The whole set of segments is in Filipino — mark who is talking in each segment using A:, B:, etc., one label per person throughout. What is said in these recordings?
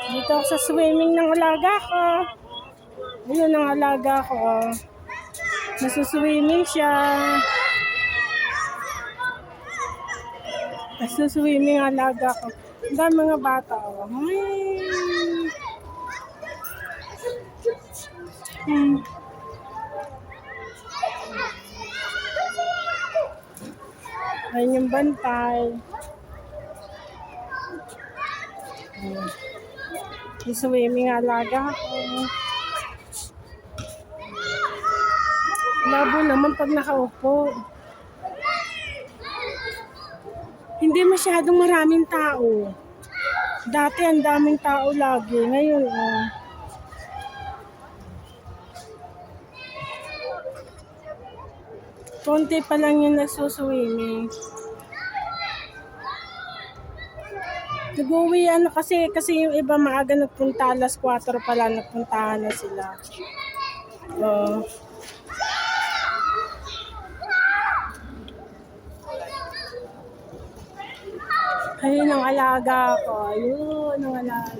A: Dito ako sa swimming ng alaga ko. Ayun ang alaga ko. Nasuswimming siya. Nasuswimming ang alaga ko. Ang dami mga bata. Ayun yung bantay. Swimming alaga ko. Labo naman pag nakaupo. Hindi masyadong maraming tao. Dati ang daming tao lagi. Ngayon, konti pa lang yung nagsuswimming. Nag-uwi kasi yung iba maaga nagpunta, alas 4 pala nagpuntahan na sila. Ayun ang alaga ko. Ayun ang alaga.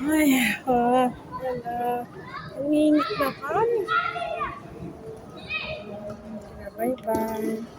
A: Ay, ang init na kan. Bye-bye.